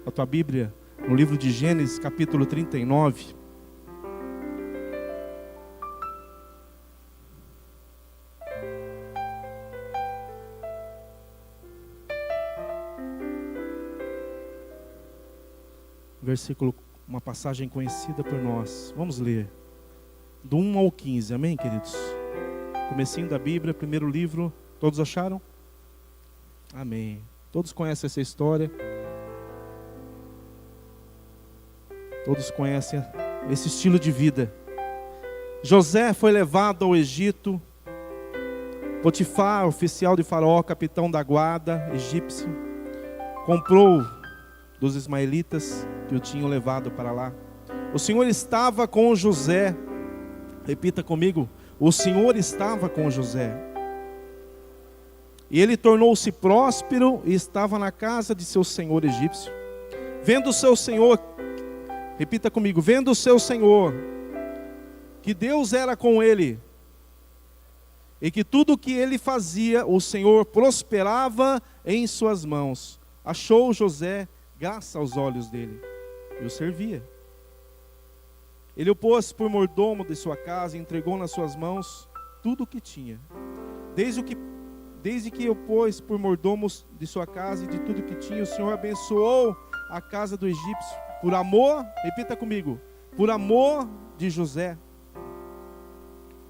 a tua Bíblia no livro de Gênesis, capítulo 39. Versículo, uma passagem conhecida por nós. Vamos ler. Do 1 ao 15, amém, queridos? Comecinho da Bíblia, primeiro livro. Todos acharam? Amém. Todos conhecem essa história. Todos conhecem esse estilo de vida. José foi levado ao Egito. Potifar, oficial de Faraó, capitão da guarda egípcio, comprou dos ismaelitas que o tinham levado para lá. O Senhor estava com José. Repita comigo: o Senhor estava com José. E ele tornou-se próspero e estava na casa de seu senhor egípcio. Vendo o seu senhor, repita comigo, vendo o seu senhor, que Deus era com ele, e que tudo o que ele fazia, o Senhor prosperava em suas mãos, achou José graça aos olhos dele, e o servia. Ele o pôs por mordomo de sua casa e entregou nas suas mãos tudo o que tinha. Desde que o pôs por mordomo de sua casa e de tudo que tinha, o Senhor abençoou a casa do egípcio, por amor, repita comigo, por amor de José.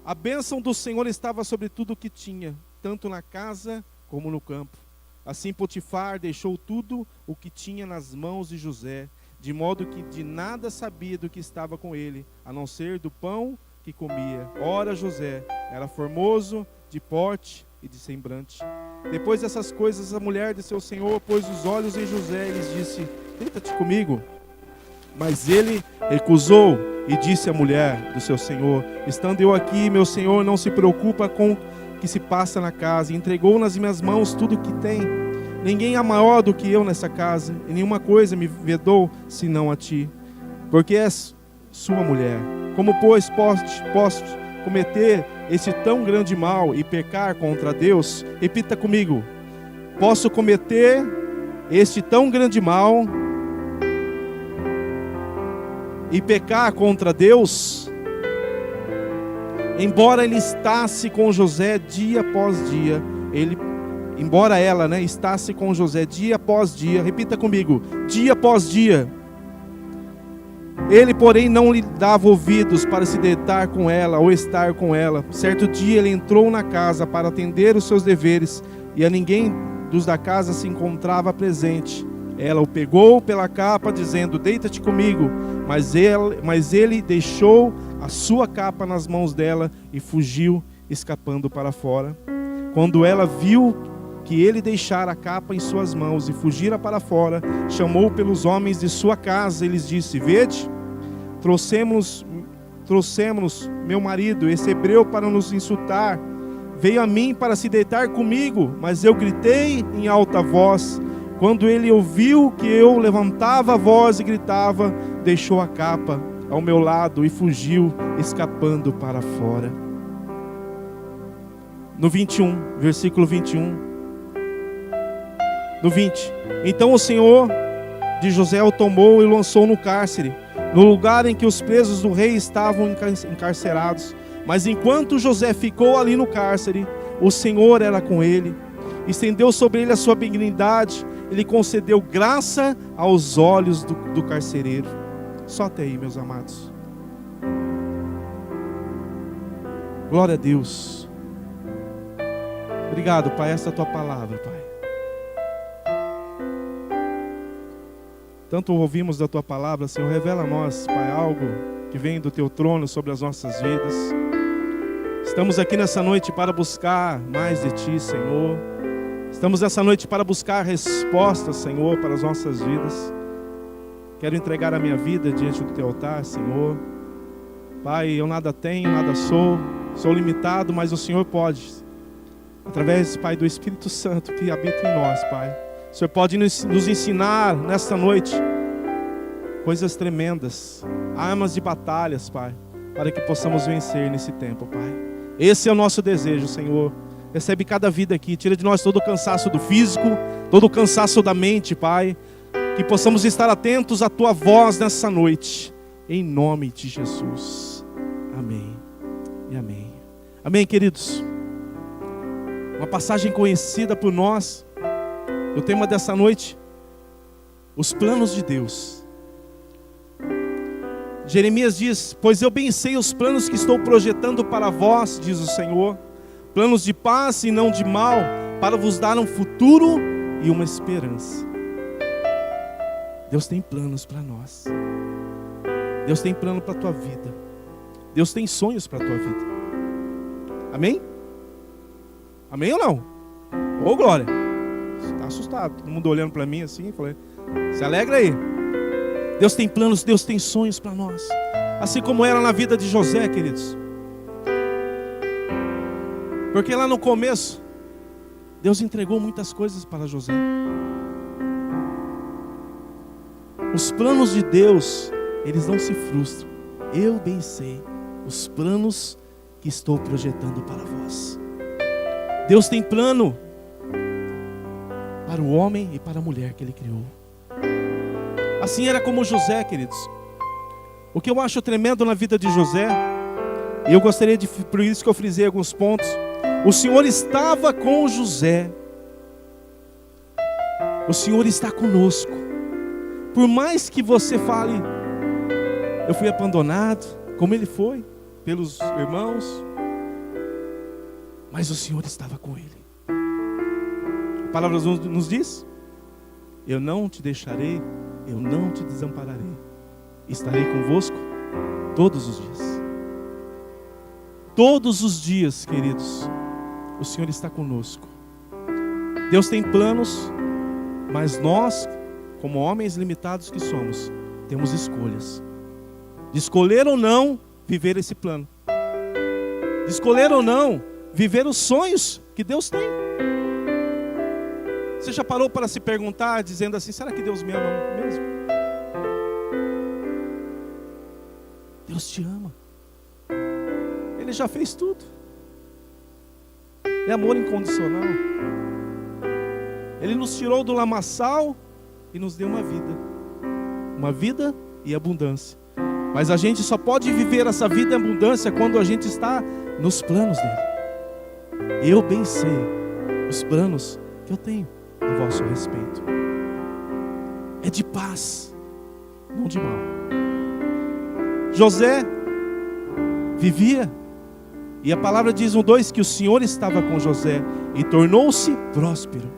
A bênção do Senhor estava sobre tudo o que tinha, tanto na casa como no campo. Assim Potifar deixou tudo o que tinha nas mãos de José, de modo que de nada sabia do que estava com ele, a não ser do pão que comia. Ora, José era formoso de porte e de semblante. Depois dessas coisas, a mulher de seu senhor pôs os olhos em José e lhes disse: deita-te comigo. Mas ele recusou e disse à mulher do seu senhor: estando eu aqui, meu senhor não se preocupa com que se passa na casa, entregou nas minhas mãos tudo o que tem. Ninguém é maior do que eu nessa casa, e nenhuma coisa me vedou senão a ti, porque és sua mulher. Como, pois, posso cometer esse tão grande mal e pecar contra Deus? Repita comigo: posso cometer este tão grande mal e pecar contra Deus? Embora ele estasse com José dia após dia, embora ela estasse com José dia após dia, repita comigo, dia após dia, ele, porém, não lhe dava ouvidos para se deitar com ela ou estar com ela. Certo dia ele entrou na casa para atender os seus deveres, e a ninguém dos da casa se encontrava presente. Ela o pegou pela capa, dizendo: deita-te comigo. Mas ele deixou a sua capa nas mãos dela e fugiu, escapando para fora. Quando ela viu que ele deixara a capa em suas mãos e fugira para fora, chamou pelos homens de sua casa e lhes disse: vede, trouxemos meu marido, esse hebreu, para nos insultar. Veio a mim para se deitar comigo, mas eu gritei em alta voz. Quando ele ouviu que eu levantava a voz e gritava, deixou a capa ao meu lado e fugiu, escapando para fora. No 21, versículo 21. No 20. Então o Senhor de José o tomou e o lançou no cárcere, no lugar em que os presos do rei estavam encarcerados. Mas enquanto José ficou ali no cárcere, o Senhor era com ele, estendeu sobre ele a sua benignidade, ele concedeu graça aos olhos do carcereiro. Só até aí, meus amados. Glória a Deus. Obrigado, Pai, essa é a tua palavra, Pai. Tanto ouvimos da tua palavra, Senhor, revela a nós, Pai, algo que vem do teu trono sobre as nossas vidas. Estamos aqui nessa noite para buscar mais de ti, Senhor. Estamos nessa noite para buscar respostas, Senhor, para as nossas vidas. Quero entregar a minha vida diante do teu altar, Senhor. Pai, eu nada tenho, nada sou limitado, mas o Senhor pode. Através, Pai, do Espírito Santo que habita em nós, Pai. O Senhor pode nos ensinar nesta noite coisas tremendas, armas de batalhas, Pai, para que possamos vencer nesse tempo, Pai. Esse é o nosso desejo, Senhor. Recebe cada vida aqui, tira de nós todo o cansaço do físico, todo o cansaço da mente, Pai. que possamos estar atentos à tua voz nessa noite, em nome de Jesus. Amém e amém. Amém, queridos. Uma passagem conhecida por nós, o tema dessa noite, os planos de Deus. Jeremias diz: pois eu bem sei os planos que estou projetando para vós, diz o Senhor, planos de paz e não de mal, para vos dar um futuro e uma esperança. Deus tem planos para nós. Deus tem plano para a tua vida. Deus tem sonhos para a tua vida. Amém? Amém ou não? Ô glória! Você está assustado, todo mundo olhando para mim assim, falei, se alegra aí. Deus tem planos, Deus tem sonhos para nós. Assim como era na vida de José, queridos. Porque lá no começo, Deus entregou muitas coisas para José. Os planos de Deus, eles não se frustram. Eu bem sei os planos que estou projetando para vós. Deus tem plano para o homem e para a mulher que Ele criou. Assim era como José, queridos. O que eu acho tremendo na vida de José, e eu gostaria de, por isso que eu frisei alguns pontos. O Senhor estava com José. O Senhor está conosco. Por mais que você fale, eu fui abandonado, como ele foi, pelos irmãos, mas o Senhor estava com ele. A palavra nos diz: eu não te deixarei, eu não te desampararei, estarei convosco todos os dias. Todos os dias, queridos, o Senhor está conosco. Deus tem planos, mas nós, como homens limitados que somos, temos escolhas. De escolher ou não viver esse plano. De escolher ou não viver os sonhos que Deus tem. Você já parou para se perguntar, dizendo assim, será que Deus me ama mesmo? Deus te ama. Ele já fez tudo. É amor incondicional. Ele nos tirou do lamaçal e nos deu uma vida. Uma vida e abundância. Mas a gente só pode viver essa vida e abundância quando a gente está nos planos dele. Eu bem sei os planos que eu tenho a vosso respeito. É de paz, não de mal. José vivia, e a palavra diz no 2 que o Senhor estava com José e tornou-se próspero.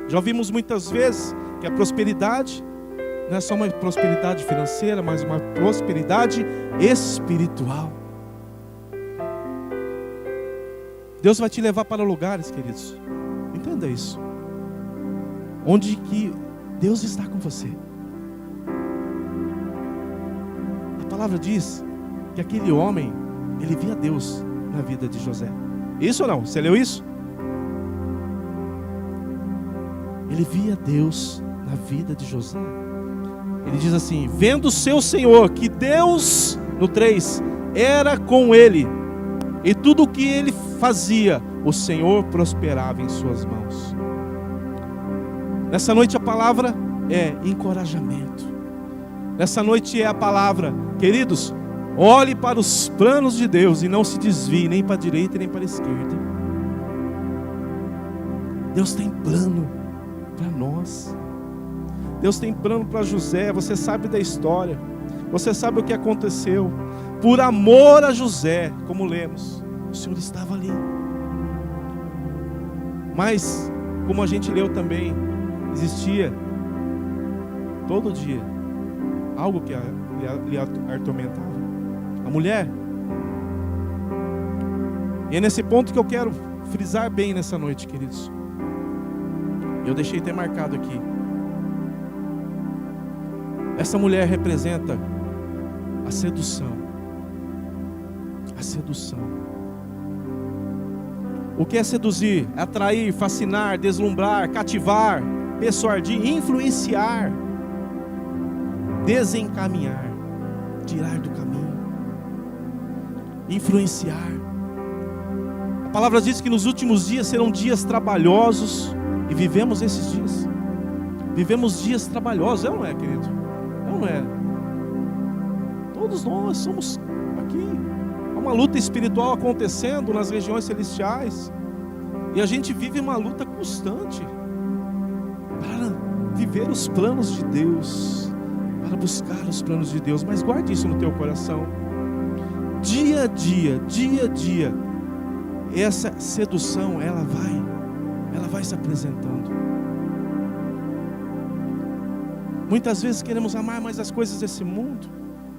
Já ouvimos muitas vezes que a prosperidade não é só uma prosperidade financeira, mas uma prosperidade espiritual. Deus vai te levar para lugares, queridos, entenda isso, onde que Deus está com você. A palavra diz que aquele homem, ele via Deus na vida de José. Isso ou não? Você leu isso? Ele via Deus na vida de José. Ele diz assim: vendo o seu Senhor, que Deus, no 3, era com ele, e tudo o que ele fazia, o Senhor prosperava em suas mãos. Nessa noite a palavra é encorajamento. Nessa noite é a palavra, queridos, olhe para os planos de Deus e não se desvie nem para a direita nem para a esquerda. Deus tem plano para nós. Deus tem plano para José. Você sabe da história, você sabe o que aconteceu. Por amor a José, como lemos, o Senhor estava ali. Mas, como a gente leu também, existia todo dia algo que lhe atormentava. A mulher. E é nesse ponto que eu quero frisar bem nessa noite, queridos. Eu deixei até marcado aqui. Essa mulher representa a sedução. A sedução. O que é seduzir? Atrair, fascinar, deslumbrar, cativar, persuadir, influenciar, desencaminhar, tirar do caminho, influenciar. A palavra diz que nos últimos dias serão dias trabalhosos, e vivemos esses dias. Vivemos dias trabalhosos, não é, querido? Não é? Todos nós somos aqui. Há uma luta espiritual acontecendo nas regiões celestiais. E a gente vive uma luta constante para viver os planos de Deus, para buscar os planos de Deus. Mas guarde isso no teu coração. Dia a dia, essa sedução, ela vai se apresentando. Muitas vezes queremos amar mais as coisas desse mundo,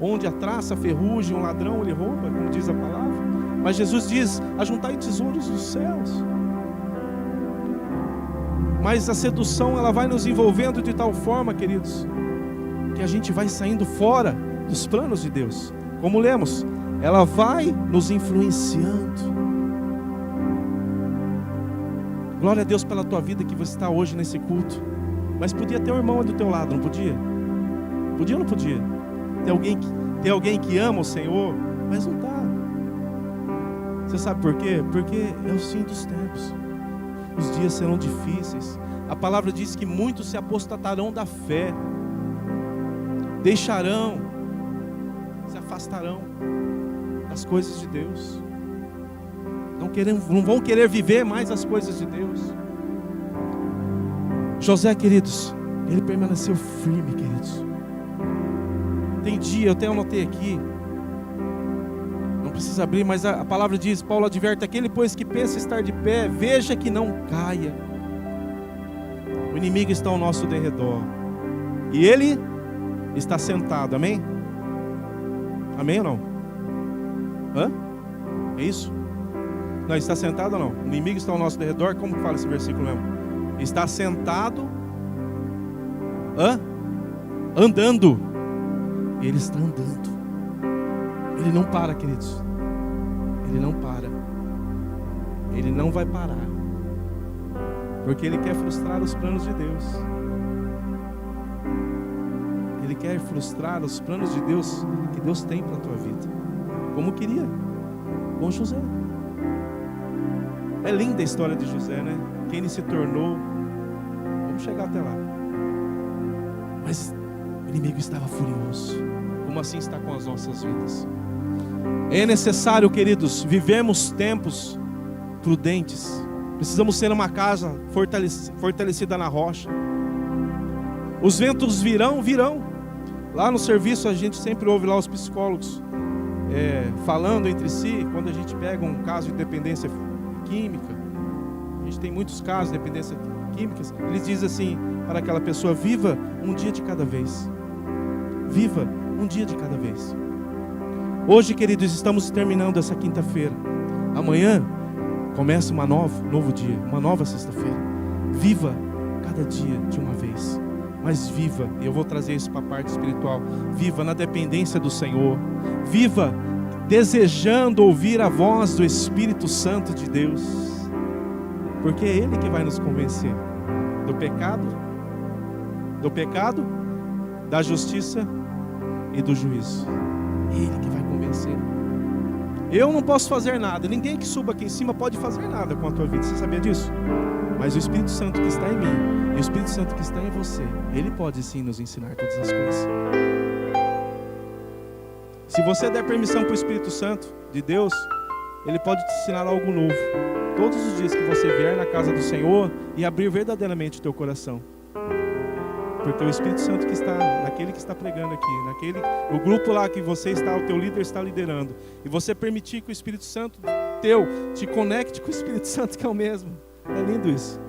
onde a traça, a ferrugem, um ladrão, ele rouba, como diz a palavra. Mas Jesus diz: ajuntai tesouros dos céus. Mas a sedução, ela vai nos envolvendo de tal forma, queridos, que a gente vai saindo fora dos planos de Deus. Como lemos, ela vai nos influenciando. Glória a Deus pela tua vida, que você está hoje nesse culto. Mas podia ter um irmão do teu lado, não podia? Podia ou não podia? Tem alguém que ama o Senhor, mas não está. Você sabe por quê? Porque é o fim dos tempos. Os dias serão difíceis. A palavra diz que muitos se apostatarão da fé, deixarão, se afastarão das coisas de Deus. Não vão querer viver mais as coisas de Deus. José, queridos, ele permaneceu firme, queridos. Tem dia, eu até anotei aqui, não precisa abrir, mas a palavra diz, Paulo adverte: aquele pois que pensa estar de pé, veja que não caia. O inimigo está ao nosso derredor, e ele está sentado, amém? Amém ou não? Hã? É isso? Não, está sentado ou não? O inimigo está ao nosso derredor, como que fala esse versículo mesmo? Está sentado, andando. Ele está andando. Ele não para, queridos. Ele não para. Ele não vai parar. Porque ele quer frustrar os planos de Deus. Ele quer frustrar os planos de Deus que Deus tem para a tua vida. Como queria com José. É linda a história de José, né? Quem ele se tornou. Vamos chegar até lá. Mas o inimigo estava furioso. Como assim está com as nossas vidas? É necessário, queridos, vivemos tempos prudentes. Precisamos ser uma casa fortalecida na rocha. Os ventos virão. Lá no serviço a gente sempre ouve lá os psicólogos falando entre si. Quando a gente pega um caso de dependência química, a gente tem muitos casos de dependência química. Eles dizem assim para aquela pessoa: viva um dia de cada vez. Viva um dia de cada vez. Hoje, queridos, estamos terminando essa quinta-feira. Amanhã começa um novo dia, uma nova sexta-feira. Viva cada dia de uma vez. Mas viva, e eu vou trazer isso para a parte espiritual, viva na dependência do Senhor. Viva desejando ouvir a voz do Espírito Santo de Deus. Porque é Ele que vai nos convencer do pecado, da justiça e do juízo. É Ele que vai convencer. Eu não posso fazer nada. Ninguém que suba aqui em cima pode fazer nada com a tua vida. Você sabia disso? Mas o Espírito Santo que está em mim e o Espírito Santo que está em você, Ele pode sim nos ensinar todas as coisas. Se você der permissão para o Espírito Santo de Deus, Ele pode te ensinar algo novo todos os dias que você vier na casa do Senhor e abrir verdadeiramente o teu coração. Porque o Espírito Santo que está naquele que está pregando aqui, no grupo lá que você está, o teu líder está liderando, e você permitir que o Espírito Santo teu te conecte com o Espírito Santo que é o mesmo. É lindo isso.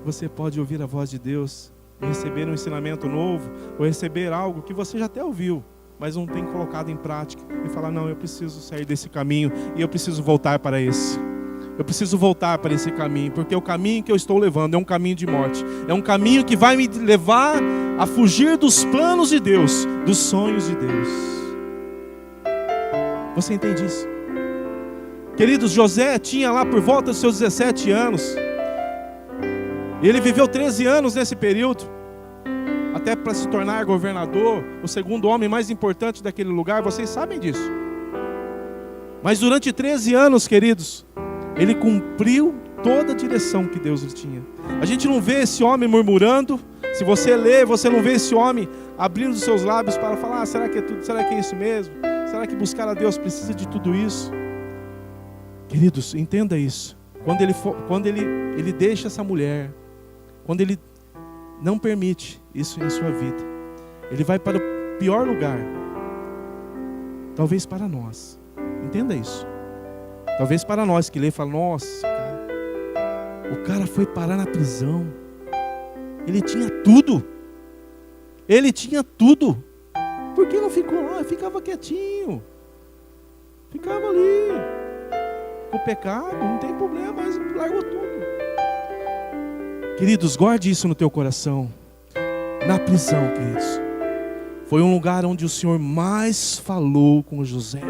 Você pode ouvir a voz de Deus e receber um ensinamento novo, ou receber algo que você já até ouviu, mas não tem colocado em prática, e falar: não, eu preciso sair desse caminho e eu preciso voltar para esse. Eu preciso voltar para esse caminho, porque o caminho que eu estou levando é um caminho de morte. É um caminho que vai me levar a fugir dos planos de Deus, dos sonhos de Deus. Você entende isso? Queridos, José tinha lá por volta dos seus 17 anos. Ele viveu 13 anos nesse período, até para se tornar governador, o segundo homem mais importante daquele lugar. Vocês sabem disso. Mas durante 13 anos, queridos, ele cumpriu toda a direção que Deus lhe tinha. A gente não vê esse homem murmurando, Se você lê, você não vê esse homem abrindo os seus lábios para falar, será que é tudo? Será que é isso mesmo? Será que buscar a Deus precisa de tudo isso? Queridos, entenda isso. Quando ele deixa essa mulher, quando ele não permite isso em sua vida, ele vai para o pior lugar. Talvez para nós. Entenda isso. Talvez para nós que lê e fala, nossa, cara, o cara foi parar na prisão. Ele tinha tudo. Ele tinha tudo. Por que não ficou lá? Ficava quietinho. Ficava ali. Com o pecado, não tem problema, mas largou tudo. Queridos, guarde isso no teu coração. Na prisão, queridos, foi um lugar onde o Senhor mais falou com José.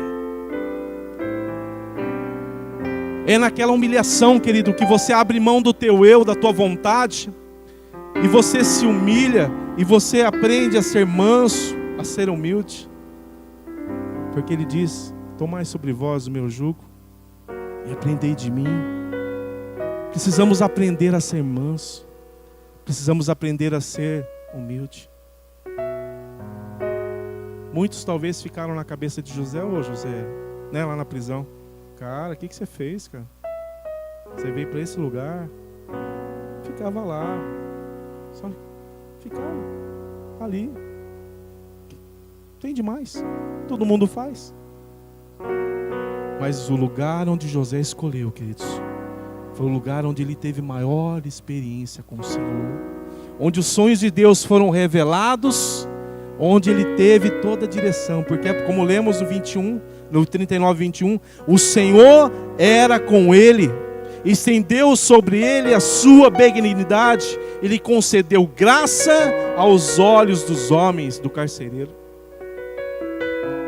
É naquela humilhação, querido, que você abre mão do teu eu, da tua vontade, e você se humilha, e você aprende a ser manso, a ser humilde. Porque Ele diz, tomai sobre vós o meu jugo, e aprendei de mim. Precisamos aprender a ser manso. Precisamos aprender a ser humilde. Muitos talvez ficaram na cabeça de José, José, né, lá na prisão. Cara, o que você fez, cara? Você veio para esse lugar, ficava lá, só ficava ali. Tem demais, todo mundo faz. Mas o lugar onde José escolheu, queridos, foi o lugar onde ele teve maior experiência com o Senhor, onde os sonhos de Deus foram revelados, onde ele teve toda a direção, porque como lemos no 21, no 39, 21, o Senhor era com ele, estendeu sobre ele a sua benignidade, ele concedeu graça aos olhos dos homens, do carcereiro.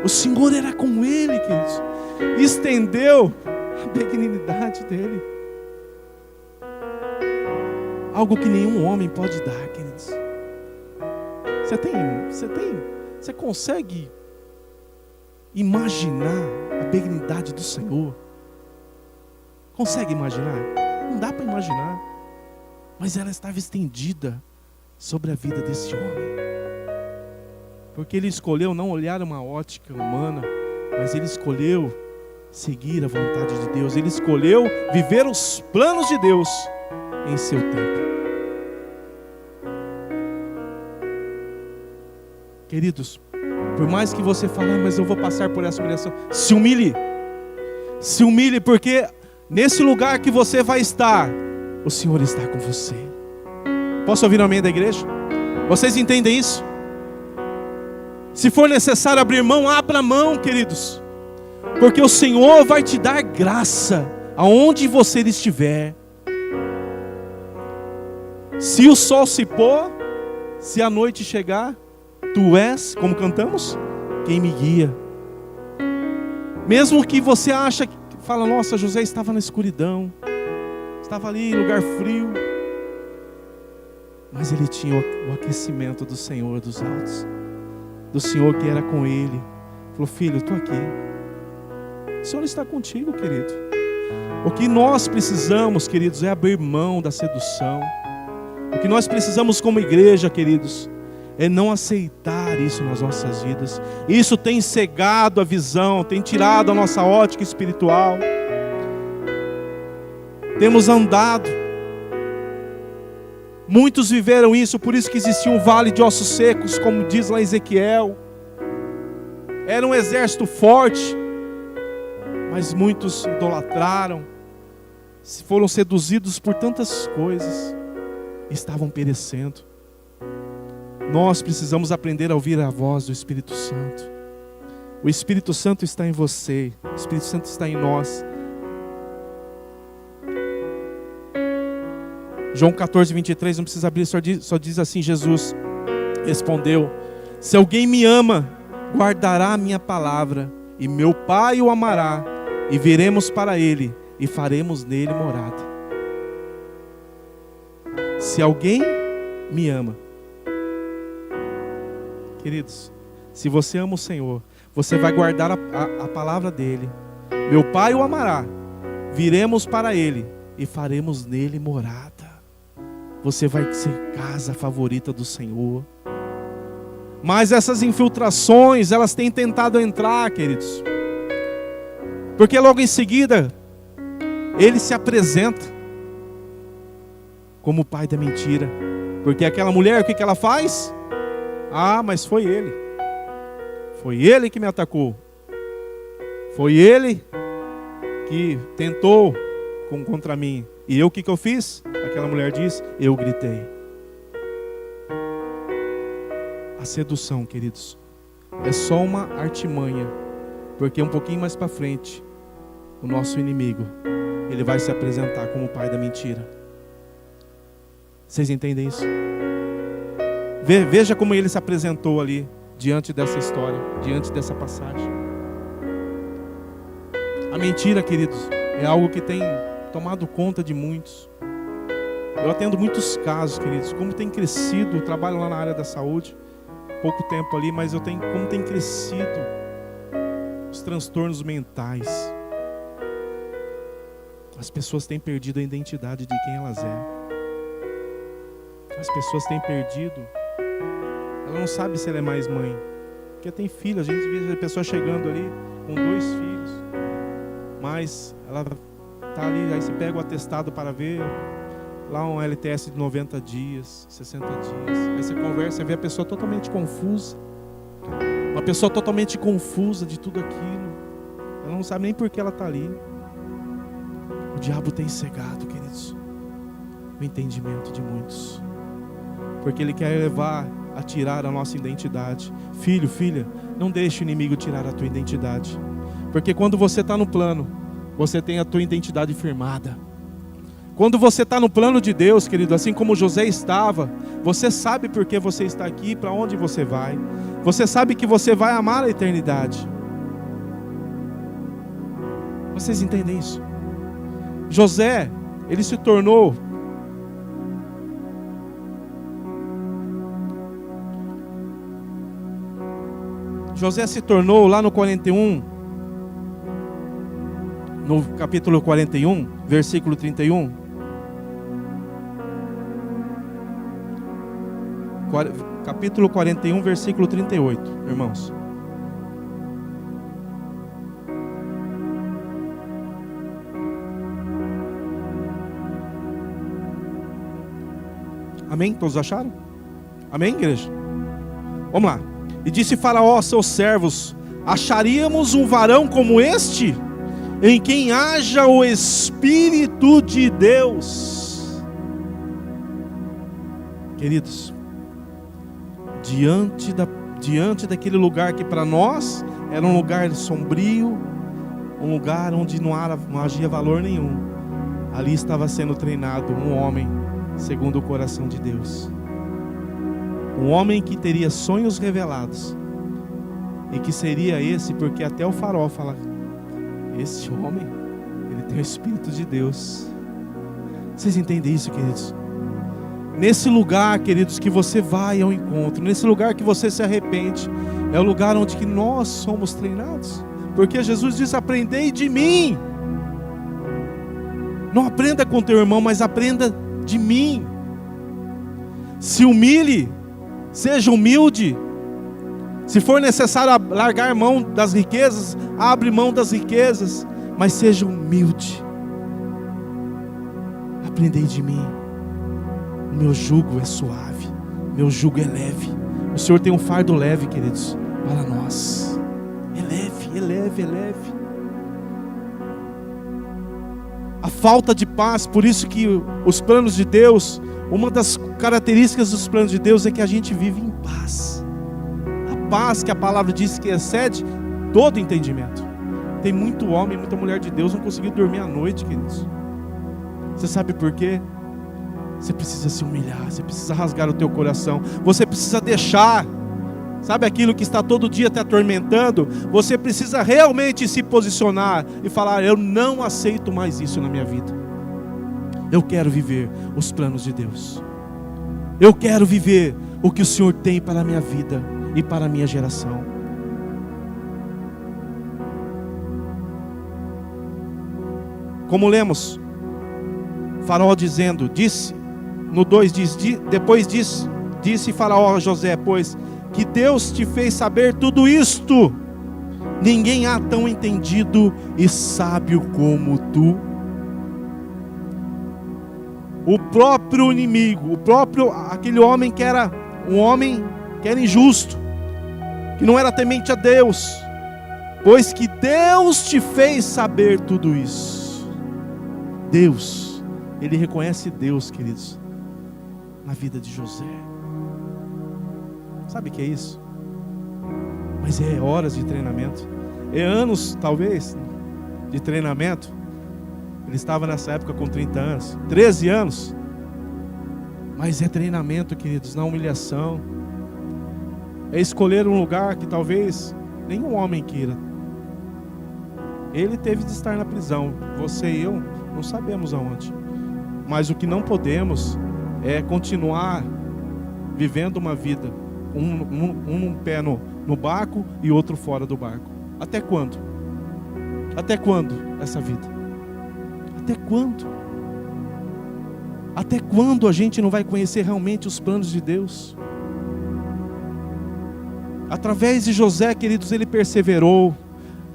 O Senhor era com ele, queridos, estendeu a benignidade dele, algo que nenhum homem pode dar, queridos. Você consegue imaginar a benignidade do Senhor? Consegue imaginar? Não dá para imaginar. Mas ela estava estendida sobre a vida desse homem. Porque ele escolheu não olhar uma ótica humana, mas ele escolheu seguir a vontade de Deus. Ele escolheu viver os planos de Deus em seu tempo. Queridos, por mais que você fale, mas eu vou passar por essa humilhação, se humilhe. Se humilhe, porque nesse lugar que você vai estar, o Senhor está com você. Posso ouvir o amém da igreja? Vocês entendem isso? Se for necessário abrir mão, abra mão, queridos. Porque o Senhor vai te dar graça aonde você estiver. Se o sol se pôr, se a noite chegar, tu és, como cantamos, quem me guia. Mesmo que você acha, fala, nossa, José estava na escuridão, estava ali em lugar frio, mas ele tinha o aquecimento do Senhor dos altos, do Senhor que era com ele. Falou, filho, eu estou aqui. O Senhor está contigo, querido. O que nós precisamos, queridos, é abrir mão da sedução. O que nós precisamos como igreja, queridos, é não aceitar isso nas nossas vidas. Isso tem cegado a visão, tem tirado a nossa ótica espiritual. Temos andado. Muitos viveram isso, por isso que existia um vale de ossos secos, como diz lá em Ezequiel. Era um exército forte, mas muitos idolatraram, foram seduzidos por tantas coisas, estavam perecendo. Nós precisamos aprender a ouvir a voz do Espírito Santo. O Espírito Santo está em você, o Espírito Santo está em nós. João 14, 23, não precisa abrir, só diz assim, Jesus respondeu, se alguém me ama, guardará a minha palavra, e meu Pai o amará, e viremos para ele, e faremos nele morada. Se alguém me ama, queridos, se você ama o Senhor, você vai guardar a palavra dele. Meu Pai o amará, viremos para ele e faremos nele morada. você vai ser casa favorita do Senhor. Mas essas infiltrações, elas têm tentado entrar, queridos. Porque logo em seguida, ele se apresenta como o pai da mentira. Porque aquela mulher, o que ela faz? Ah, mas foi ele. Foi ele que me atacou. Foi ele que tentou contra mim. E eu, o que eu fiz? Aquela mulher diz, eu gritei. A sedução, queridos, é só uma artimanha. Porque um pouquinho mais para frente, o nosso inimigo, ele vai se apresentar como o pai da mentira. Vocês entendem isso? Veja como ele se apresentou ali, diante dessa história, diante dessa passagem. A mentira, queridos, é algo que tem tomado conta de muitos. Eu atendo muitos casos, queridos, como tem crescido, eu trabalho lá na área da saúde, pouco tempo ali, mas como tem crescido os transtornos mentais. As pessoas têm perdido a identidade de quem elas são. As pessoas têm perdido, ela não sabe se ela é mais mãe, porque tem filho, a gente vê a pessoa chegando ali com 2 filhos, mas ela está ali, aí você pega o atestado para ver, lá um LTS de 90 dias, 60 dias, aí você conversa e vê a pessoa totalmente confusa, uma pessoa totalmente confusa de tudo aquilo, ela não sabe nem por que ela está ali. O diabo tem cegado, queridos, o entendimento de muitos, porque ele quer levar a tirar a nossa identidade. Filho, filha, não deixe o inimigo tirar a tua identidade, porque quando você está no plano, você tem a tua identidade firmada. Quando você está no plano de Deus, querido, assim como José estava, você sabe por que você está aqui, para onde você vai. Você sabe que você vai amar a eternidade. Vocês entendem isso? José, ele se tornou lá no 41, no capítulo 41, versículo 31. Capítulo 41, versículo 38, irmãos. Amém? Todos acharam? Amém, igreja? Vamos lá. E disse Faraó aos seus servos: acharíamos um varão como este, em quem haja o Espírito de Deus. Queridos, diante daquele lugar que para nós era um lugar sombrio, um lugar onde não havia valor nenhum, ali estava sendo treinado um homem segundo o coração de Deus. Um homem que teria sonhos revelados. E que seria esse, porque até o faraó fala: esse homem, ele tem o Espírito de Deus. Vocês entendem isso, queridos? Nesse lugar, queridos, que você vai ao encontro, nesse lugar que você se arrepende, é o lugar onde que nós somos treinados. Porque Jesus diz: aprendei de mim. Não aprenda com teu irmão, mas aprenda de mim. Se humilhe, seja humilde. Se for necessário largar mão das riquezas, abre mão das riquezas, mas seja humilde. Aprendei de mim. O meu jugo é suave, meu jugo é leve. O Senhor tem um fardo leve, queridos, para nós. É leve, é leve, é leve. A falta de paz, por isso que os planos de Deus, uma das características dos planos de Deus é que a gente vive em paz. A paz que a palavra diz que excede todo entendimento. Tem muito homem, muita mulher de Deus não conseguiu dormir à noite, queridos. Você sabe por quê? Você precisa se humilhar, você precisa rasgar o teu coração, você precisa deixar, sabe aquilo que está todo dia te atormentando? Você precisa realmente se posicionar e falar: eu não aceito mais isso na minha vida. Eu quero viver os planos de Deus. Eu quero viver o que o Senhor tem para a minha vida e para a minha geração. Como lemos, Faraó disse no 2 diz, depois disso, disse Faraó a José, pois que Deus te fez saber tudo isto, ninguém há tão entendido e sábio como tu. O próprio inimigo, aquele homem que era um homem que era injusto, que não era temente a Deus, pois que Deus te fez saber tudo isso. Deus, ele reconhece Deus, queridos, na vida de José. Sabe o que é isso? Mas é horas de treinamento, é anos talvez de treinamento. Ele estava nessa época com 30 anos, 13 anos. Mas é treinamento, queridos, na humilhação. É escolher um lugar que talvez nenhum homem queira. Ele teve de estar na prisão, você e eu não sabemos aonde. Mas o que não podemos é continuar vivendo uma vida, um pé no barco e outro fora do barco. Até quando? Até quando essa vida? Até quando? Até quando a gente não vai conhecer realmente os planos de Deus? Através de José, queridos, ele perseverou.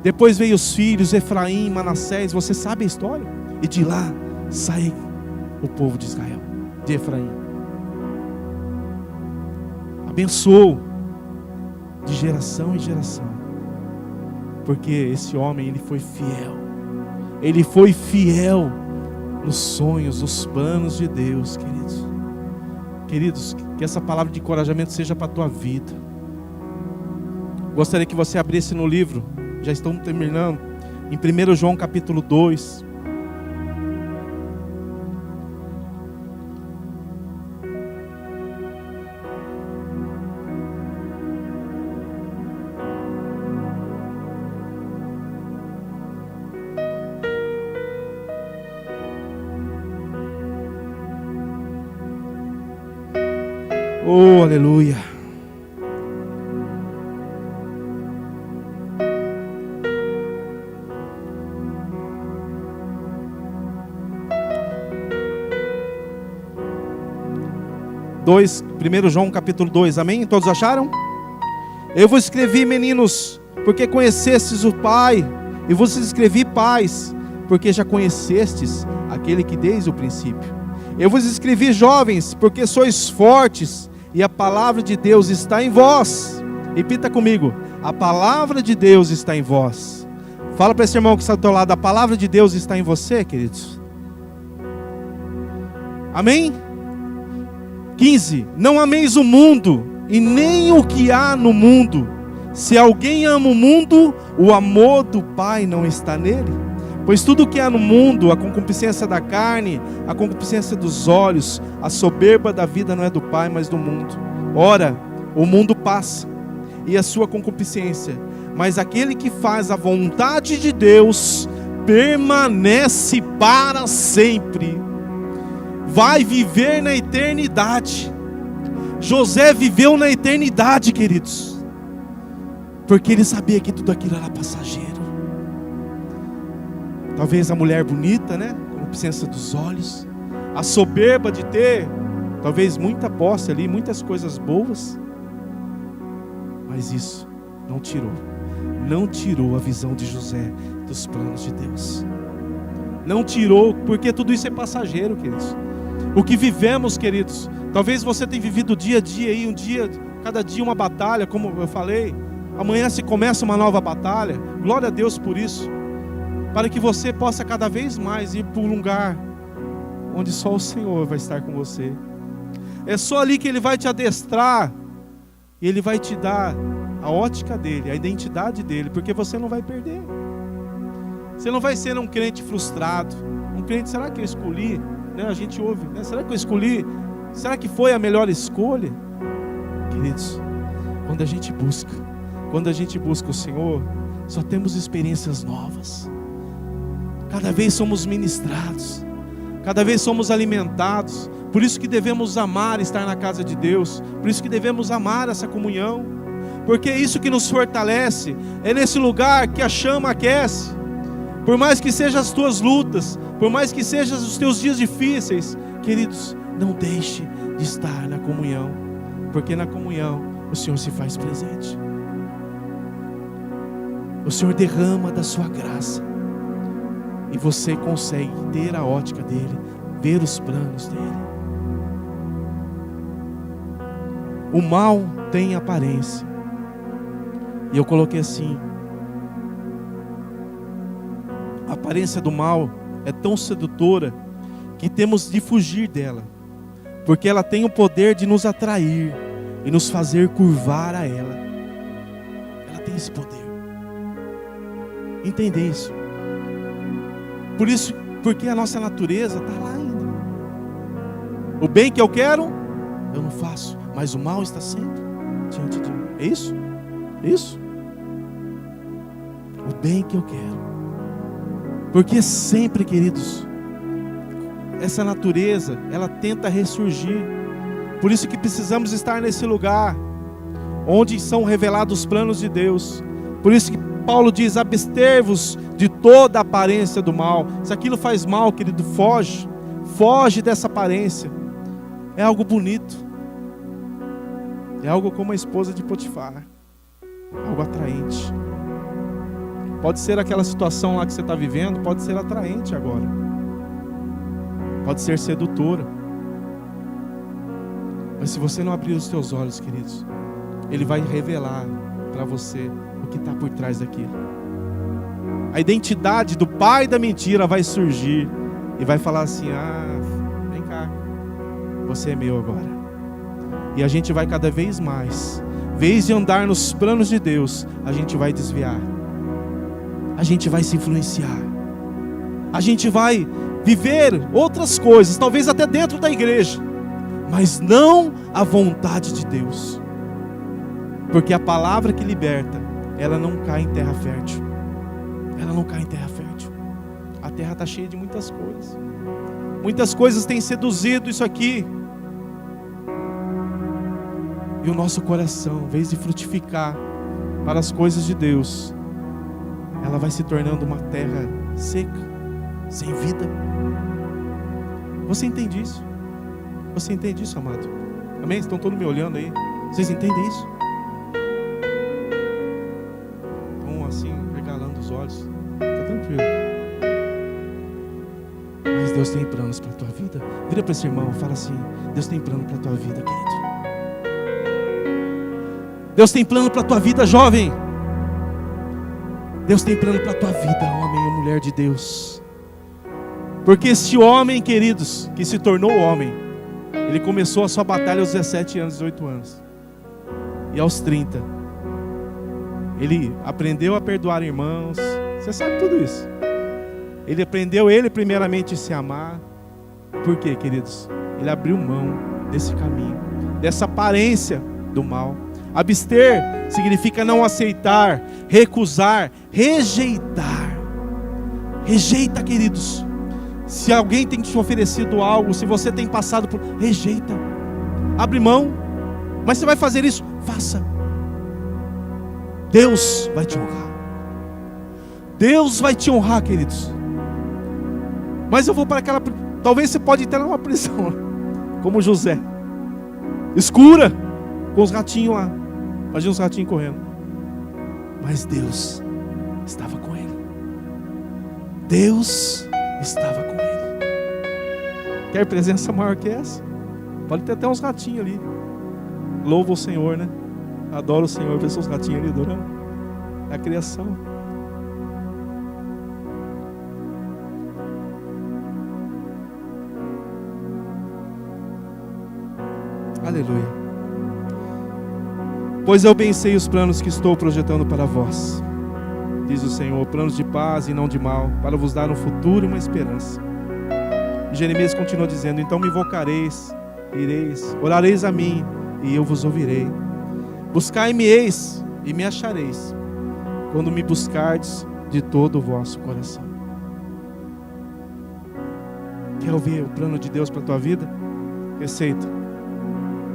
Depois veio os filhos, Efraim, Manassés, você sabe a história? E de lá sai o povo de Israel, de Efraim. Abençoou de geração em geração. Porque esse homem, ele foi fiel. Ele foi fiel nos sonhos, nos planos de Deus, queridos. Queridos, que essa palavra de encorajamento seja para a tua vida. Gostaria que você abrisse no livro, já estamos terminando, em 1 João capítulo 2. Oh, aleluia. Dois, 1 João capítulo 2, amém? Todos acharam? Eu vos escrevi, meninos, porque conhecestes o Pai, e vos escrevi, pais, porque já conhecestes aquele que desde o princípio. Eu vos escrevi, jovens, porque sois fortes, e a palavra de Deus está em vós. Repita comigo: a palavra de Deus está em vós. Fala para esse irmão que está do teu lado: a palavra de Deus está em você, queridos. Amém? 15. Não ameis o mundo, e nem o que há no mundo. Se alguém ama o mundo, o amor do Pai não está nele. Pois tudo o que há no mundo, a concupiscência da carne, a concupiscência dos olhos, a soberba da vida não é do Pai, mas do mundo. Ora, o mundo passa, e a sua concupiscência, mas aquele que faz a vontade de Deus, permanece para sempre. Vai viver na eternidade. José viveu na eternidade, queridos, porque ele sabia que tudo aquilo era passageiro. Talvez a mulher bonita, né? A concupiscência dos olhos, a soberba de ter, talvez muita posse ali, muitas coisas boas. Mas isso não tirou a visão de José dos planos de Deus. Não tirou, porque tudo isso é passageiro, queridos. O que vivemos, queridos, talvez você tenha vivido dia a dia aí, cada dia uma batalha, como eu falei. Amanhã se começa uma nova batalha. Glória a Deus por isso. Para que você possa cada vez mais ir para um lugar onde só o Senhor vai estar com você. É só ali que Ele vai te adestrar, e Ele vai te dar a ótica dEle, a identidade dEle, porque você não vai perder. Você não vai ser um crente frustrado. Um crente, será que eu escolhi? Né? A gente ouve, né? Será que eu escolhi? Será que foi a melhor escolha? Queridos, quando a gente busca o Senhor, só temos experiências novas. Cada vez somos ministrados, cada vez somos alimentados. Por isso que devemos amar estar na casa de Deus, por isso que devemos amar essa comunhão, porque é isso que nos fortalece. É nesse lugar que a chama aquece. Por mais que sejam as tuas lutas, por mais que sejam os teus dias difíceis, queridos, Não deixe de estar na comunhão, porque na comunhão o Senhor se faz presente. O Senhor derrama da sua graça e você consegue ter a ótica dele, ver os planos dele. O mal tem aparência, e eu coloquei assim: a aparência do mal é tão sedutora que temos de fugir dela, porque ela tem o poder de nos atrair e nos fazer curvar a ela. Ela tem esse poder. Entender isso. Por isso, porque a nossa natureza está lá ainda. O bem que eu quero, eu não faço, mas o mal está sempre diante de mim. É isso? É isso? O bem que eu quero. Porque sempre, queridos, essa natureza, ela tenta ressurgir. Por isso que precisamos estar nesse lugar onde são revelados os planos de Deus. Por isso que Paulo diz: abster-vos de toda aparência do mal. Se aquilo faz mal, querido, foge dessa aparência. É algo bonito, é algo como a esposa de Potifar, algo atraente. Pode ser aquela situação lá que você está vivendo, pode ser atraente agora, pode ser sedutora, mas se você não abrir os teus olhos, queridos, ele vai revelar para você o que está por trás daquilo. A identidade do pai da mentira vai surgir e vai falar assim: vem cá, você é meu agora. E a gente vai cada vez mais, em vez de andar nos planos de Deus, a gente vai desviar, a gente vai se influenciar, a gente vai viver outras coisas, talvez até dentro da igreja, mas não a vontade de Deus, porque a palavra que liberta, ela não cai em terra fértil. Ela não cai em terra fértil. A terra está cheia de muitas coisas. Muitas coisas têm seduzido isso aqui. E o nosso coração, em vez de frutificar para as coisas de Deus, ela vai se tornando uma terra seca, sem vida. Você entende isso? Você entende isso, amado? Amém? Estão todos me olhando aí. Vocês entendem isso? Assim, regalando os olhos. Fica tranquilo. Mas Deus tem planos para a tua vida. Vira para esse irmão e fala assim: Deus tem plano para a tua vida, querido. Deus tem plano para a tua vida, jovem. Deus tem plano para a tua vida, homem ou mulher de Deus. Porque este homem, queridos, que se tornou homem, ele começou a sua batalha aos 17 anos, 18 anos. E aos 30 ele aprendeu a perdoar irmãos. Você sabe tudo isso. Ele aprendeu, primeiramente, a se amar. Por quê, queridos? Ele abriu mão desse caminho, dessa aparência do mal. Abster significa não aceitar, recusar, rejeitar. Rejeita, queridos. Se alguém tem te oferecido algo, se você tem passado por... rejeita. Abre mão. Mas você vai fazer isso? Faça. Deus vai te honrar. Deus vai te honrar, queridos. Mas eu vou para aquela... Talvez você pode ter uma prisão, como José, escura, com os ratinhos lá. Imagina os ratinhos correndo. Mas Deus estava com ele. Deus estava com ele. Quer presença maior que essa? Pode ter até uns ratinhos ali. Louva o Senhor, né? Adoro o Senhor, ver seus ratinhos ali adorando. É a criação. Aleluia. Pois eu bem sei os planos que estou projetando para vós, diz o Senhor, planos de paz e não de mal, para vos dar um futuro e uma esperança. E Jeremias continua dizendo: então me invocareis, ireis, orareis a mim, e eu vos ouvirei. Buscai-me-eis e me achareis, quando me buscardes de todo o vosso coração. Quer ouvir o plano de Deus para a tua vida? Receita: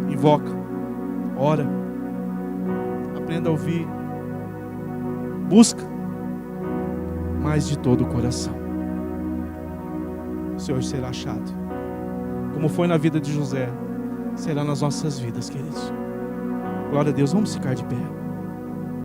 invoca, ora, aprenda a ouvir, busca, mas de todo o coração. O Senhor será achado. como foi na vida de José, será nas nossas vidas, queridos. Glória a Deus, vamos ficar de pé.